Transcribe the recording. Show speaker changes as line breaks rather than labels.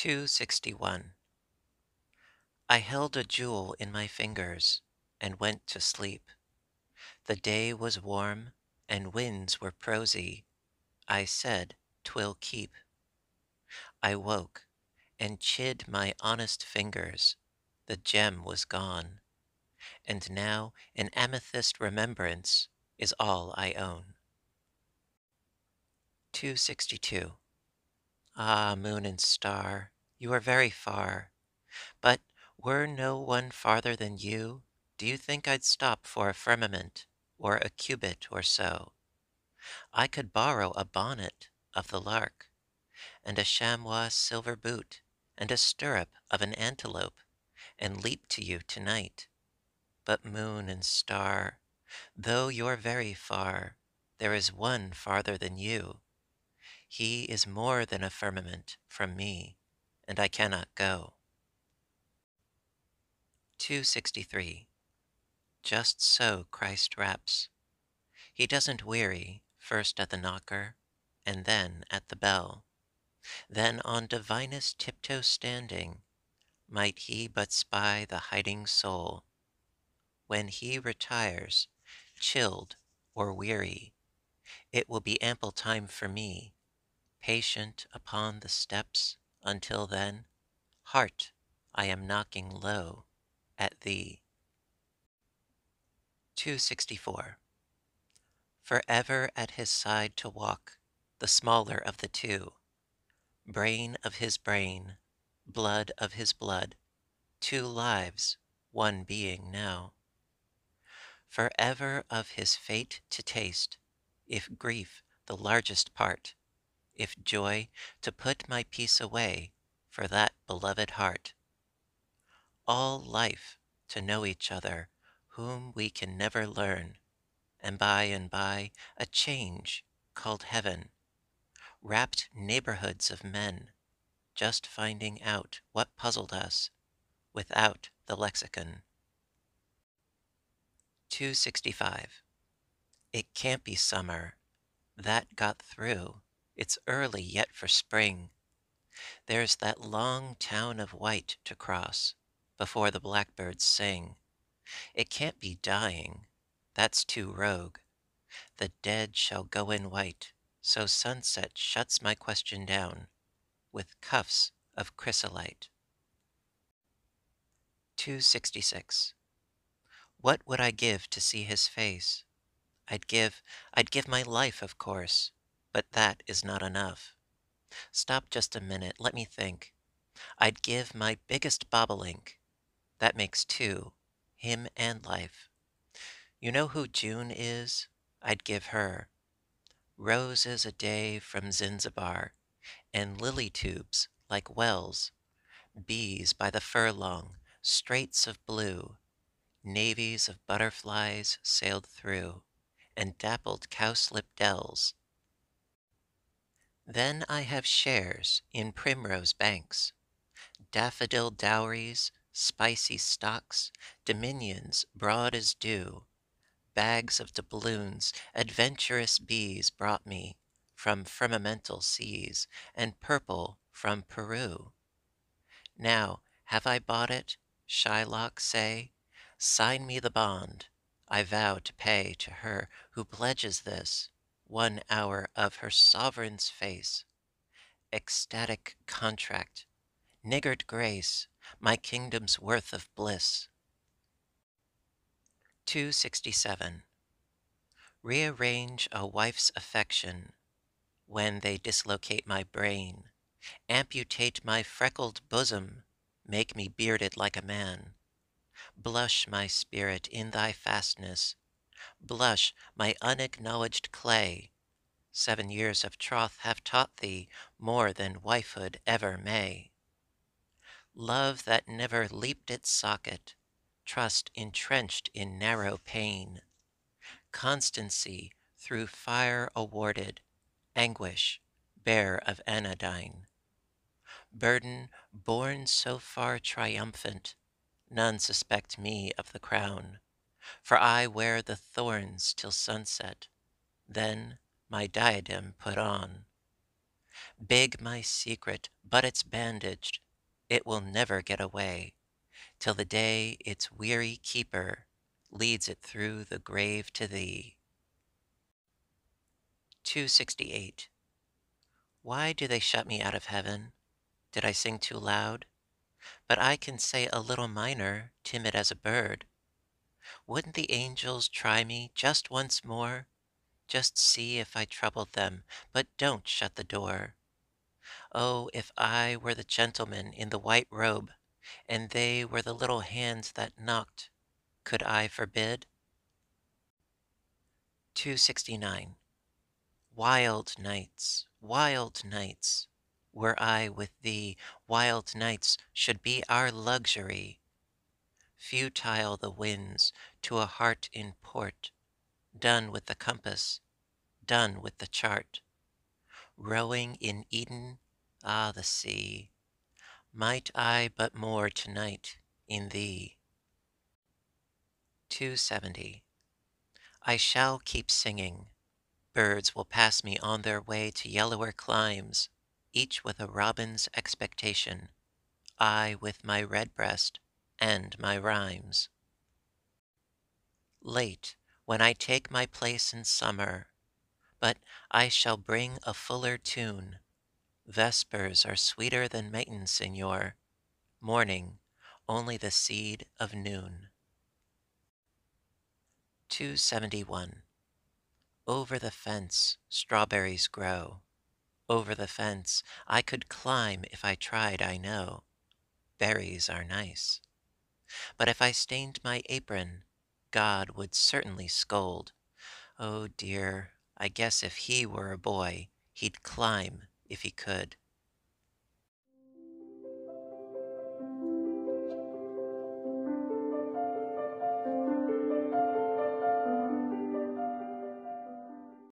261. I held a jewel in my fingers and went to sleep. The day was warm and winds were prosy. I said, "'Twill keep." I woke and chid my honest fingers. The gem was gone, and now an amethyst remembrance is all I own. 262. Ah, moon and star, you are very far. But were no one farther than you, do you think I'd stop for a firmament, or a cubit or so? I could borrow a bonnet of the lark, and a chamois silver boot, and a stirrup of an antelope, and leap to you tonight. But moon and star, though you're very far, there is one farther than you. He is more than a firmament from me, and I cannot go. 263. Just so Christ raps. He doesn't weary, first at the knocker, and then at the bell. Then on divinest tiptoe standing, might he but spy the hiding soul. When he retires, chilled or weary, it will be ample time for me, patient upon the steps until then. Heart, I am knocking low at thee. 264. Forever at his side to walk, the smaller of the two, brain of his brain, blood of his blood, two lives, one being now. Forever of his fate to taste, if grief the largest part, if joy to put my peace away for that beloved heart. All life to know each other, whom we can never learn, and by a change called heaven, wrapped neighborhoods of men, just finding out what puzzled us without the lexicon. 265. It can't be summer. That got through. It's early yet for spring. There's that long town of white to cross before the blackbirds sing. It can't be dying. That's too rogue. The dead shall go in white, so sunset shuts my question down with cuffs of chrysolite. 266. What would I give to see his face? I'd give my life, of course, but that is not enough. Stop just a minute, let me think. I'd give my biggest bobolink. That makes two, him and life. You know who June is? I'd give her. Roses a day from Zanzibar, and lily tubes like wells, bees by the furlong, straits of blue, navies of butterflies sailed through, and dappled cowslip dells. Then I have shares in primrose banks, daffodil dowries, spicy stocks, dominions broad as dew, bags of doubloons adventurous bees brought me from firmamental seas, and purple from Peru. Now, have I bought it? Shylock, say, sign me the bond. I vow to pay to her who pledges this 1 hour of her sovereign's face. Ecstatic contract, niggard grace, my kingdom's worth of bliss. 267. Rearrange a wife's affection when they dislocate my brain, amputate my freckled bosom, make me bearded like a man. Blush my spirit in thy fastness, blush my unacknowledged clay. 7 years of troth have taught thee more than wifehood ever may. Love that never leaped its socket, trust entrenched in narrow pain, constancy through fire awarded, anguish bare of anodyne. Burden borne so far triumphant, none suspect me of the crown, for I wear the thorns till sunset, then my diadem put on. Big my secret, but it's bandaged. It will never get away till the day its weary keeper leads it through the grave to thee. 268. Why do they shut me out of heaven? Did I sing too loud? But I can say a little minor, timid as a bird. Wouldn't the angels try me just once more? Just see if I troubled them, but don't shut the door. Oh, if I were the gentleman in the white robe, and they were the little hands that knocked, could I forbid? 269. Wild nights, were I with thee, wild nights should be our luxury. Futile the winds to a heart in port, done with the compass, done with the chart. Rowing in Eden, ah, the sea, might I but moor tonight in thee. 270. I shall keep singing. Birds will pass me on their way to yellower climes, each with a robin's expectation, I with my redbreast and my rhymes. Late, when I take my place in summer, but I shall bring a fuller tune. Vespers are sweeter than matins, Signor. Morning, only the seed of noon. 271. Over the fence, strawberries grow. Over the fence, I could climb if I tried, I know. Berries are nice. But if I stained my apron, God would certainly scold. Oh dear, I guess if he were a boy, he'd climb if he could.